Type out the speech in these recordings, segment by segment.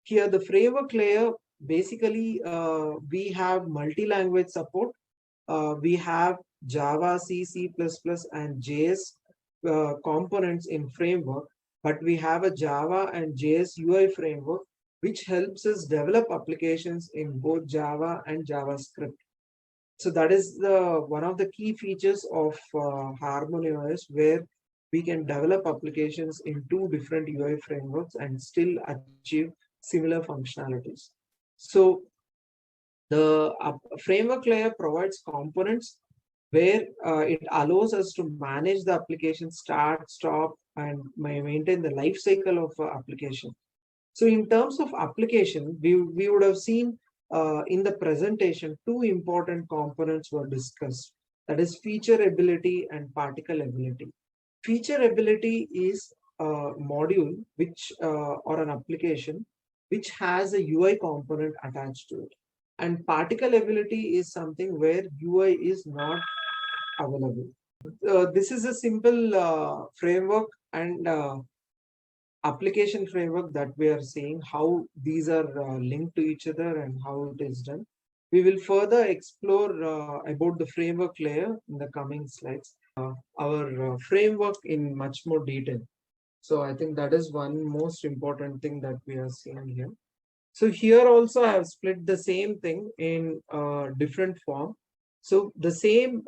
Here, the framework layer, basically, we have multi-language support. We have Java, C, C++, and JS components in framework, but we have a Java and JS UI framework, which helps us develop applications in both Java and JavaScript. So that is the one of the key features of HarmonyOS, where we can develop applications in two different UI frameworks and still achieve similar functionalities. So the framework layer provides components where it allows us to manage the application start, stop, and maintain the life cycle of application. So in terms of application, we would have seen in the presentation, two important components were discussed. That is feature ability and particle ability. Feature ability is a module which or an application which has a UI component attached to it. And particle ability is something where UI is not available. This is a simple framework and application framework that we are seeing how these are linked to each other and how it is done. We will further explore about the framework layer in the coming slides, our framework in much more detail. So I think that is one most important thing that we are seeing here. So here also I have split the same thing in different form. So the same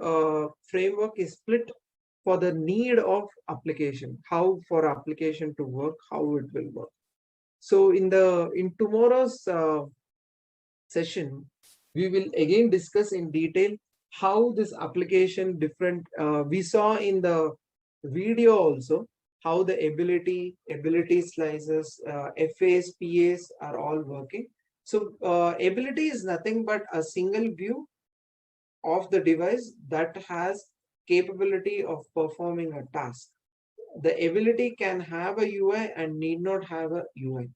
framework is split for the need of application, how for application to work, how it will work. So in tomorrow's session, we will again discuss in detail how this application different, we saw in the video also, how the ability slices, FAs, PAs are all working. So ability is nothing but a single view of the device that has capability of performing a task. The ability can have a UI and need not have a UI.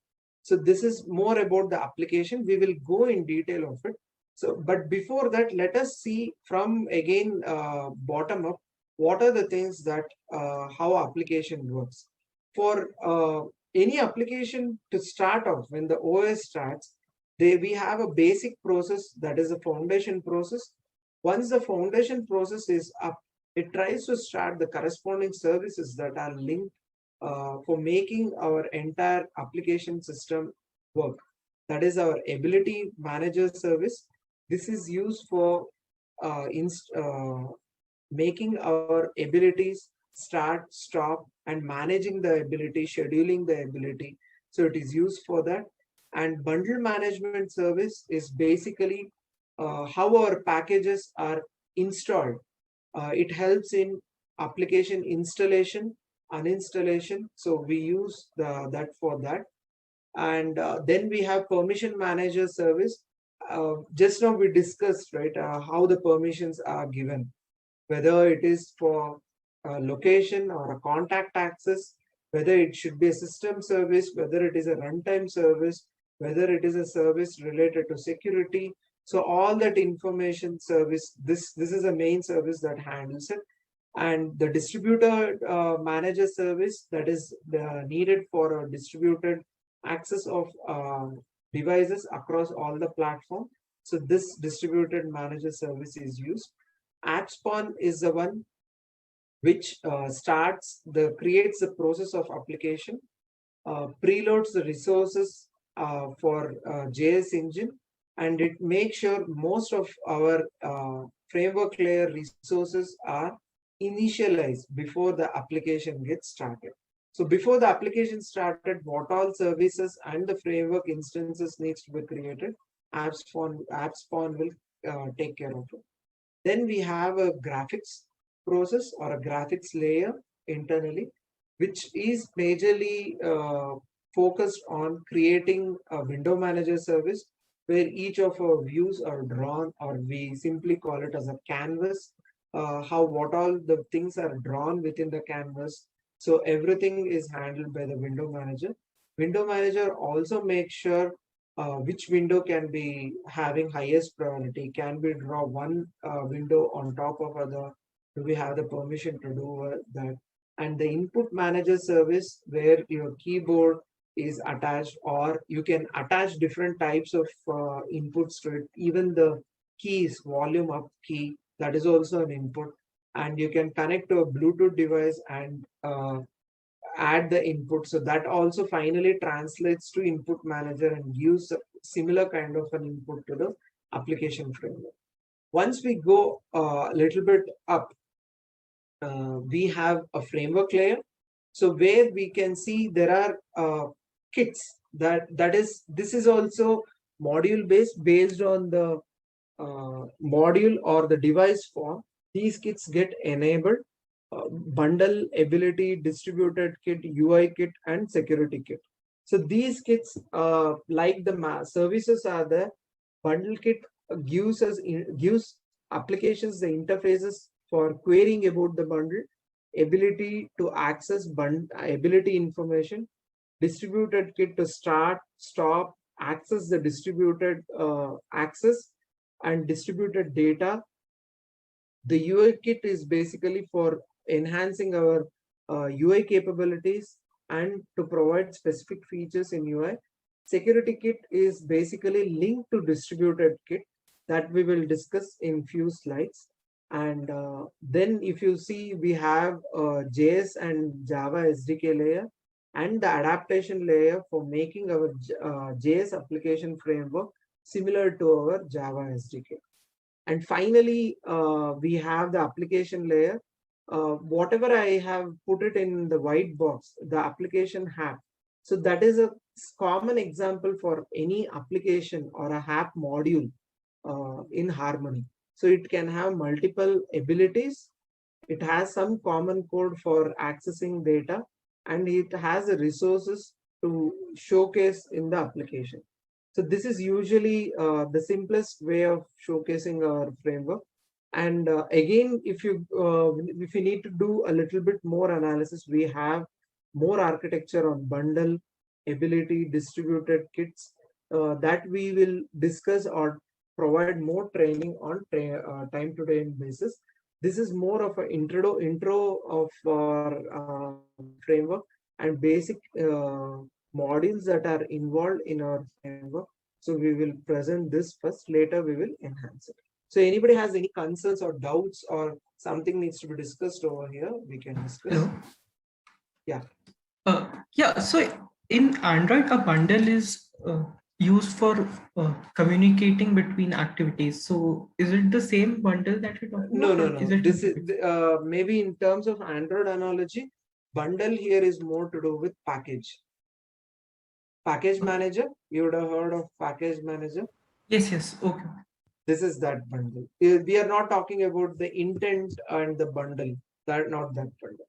So this is more about the application. We will go in detail of it. So, but before that, let us see from again bottom up, what are the things that how application works. For any application to start off, when the OS starts, we have a basic process that is a foundation process. Once the foundation process is up, it tries to start the corresponding services that are linked for making our entire application system work. That is our ability manager service. This is used for making our abilities start, stop, and managing the ability, scheduling the ability. So it is used for that. And bundle management service is basically how our packages are installed. It helps in application installation, uninstallation. So we use that for that. And then we have permission manager service. Just now we discussed, right, how the permissions are given, whether it is for a location or a contact access, whether it should be a system service, whether it is a runtime service, whether it is a service related to security. So all that information service, this is a main service that handles it. And the distributor manager service, that is needed for a distributed access of devices across all the platform. So this distributed manager service is used. AppSpawn is the one which creates the process of application, preloads the resources for JS engine, and it makes sure most of our framework layer resources are initialized before the application gets started. So before the application started, what all services and the framework instances needs to be created, AppSpawn will take care of it. Then we have a graphics process or a graphics layer internally, which is majorly focused on creating a window manager service where each of our views are drawn, or we simply call it as a canvas, what all the things are drawn within the canvas. So everything is handled by the window manager. Window manager also makes sure which window can be having highest priority. Can we draw one window on top of other? Do we have the permission to do that? And the input manager service, where your keyboard is attached, or you can attach different types of inputs to it. Even the keys, volume up key, that is also an input. And you can connect to a Bluetooth device and add the input. So that also finally translates to input manager and gives a similar kind of an input to the application framework. Once we go a little bit up, we have a framework layer. So where we can see there are kits this is also module based on the module or the device form. These kits get enabled: bundle, ability, distributed kit, UI kit, and security kit. So these kits, like the services are there. Bundle kit gives applications the interfaces for querying about the bundle, ability to access ability information, distributed kit to start, stop, access the distributed access and distributed data. The UI kit is basically for enhancing our UI capabilities and to provide specific features in UI. Security kit is basically linked to distributed kit that we will discuss in few slides. And then if you see, we have JS and Java SDK layer and the adaptation layer for making our JS application framework similar to our Java SDK. And finally, we have the application layer. Whatever I have put it in the white box, the application app. So that is a common example for any application or a app module in Harmony. So it can have multiple abilities. It has some common code for accessing data, and it has the resources to showcase in the application. So this is usually the simplest way of showcasing our framework. And again, if you need to do a little bit more analysis, we have more architecture on bundle, ability, distributed kits that we will discuss or provide more training on time-to-time basis. This is more of an intro of our framework and basic modules that are involved in our framework. So we will present this first, later we will enhance it. So anybody has any concerns or doubts or something needs to be discussed over here, we can discuss. Hello. Yeah. Yeah, so in Android, a bundle is used for communicating between activities. So is it the same bundle that you're talking No, about? no, Is no. it This is maybe in terms of Android analogy, bundle here is more to do with package. Package manager, you would have heard of package manager. Yes, okay. This is that bundle. We are not talking about the intent and the bundle. That not that bundle.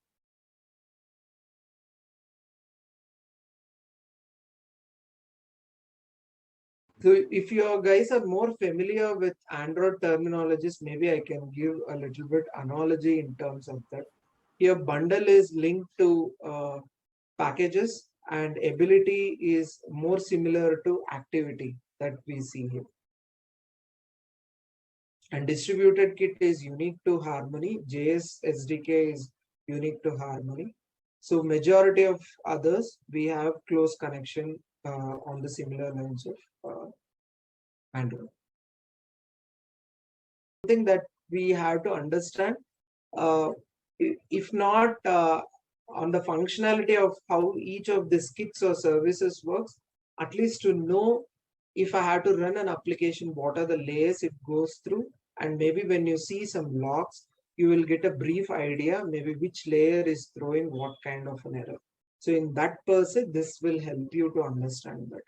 So if you guys are more familiar with Android terminologies, maybe I can give a little bit analogy in terms of that. Here bundle is linked to packages, and ability is more similar to activity that we see here. And distributed kit is unique to Harmony. JS SDK is unique to Harmony. So majority of others, we have close connection on the similar lines of Android. Something that we have to understand, if not on the functionality of how each of these kits or services works, at least to know if I have to run an application, what are the layers it goes through, and maybe when you see some logs, you will get a brief idea, maybe which layer is throwing what kind of an error. So in that per se, this will help you to understand that.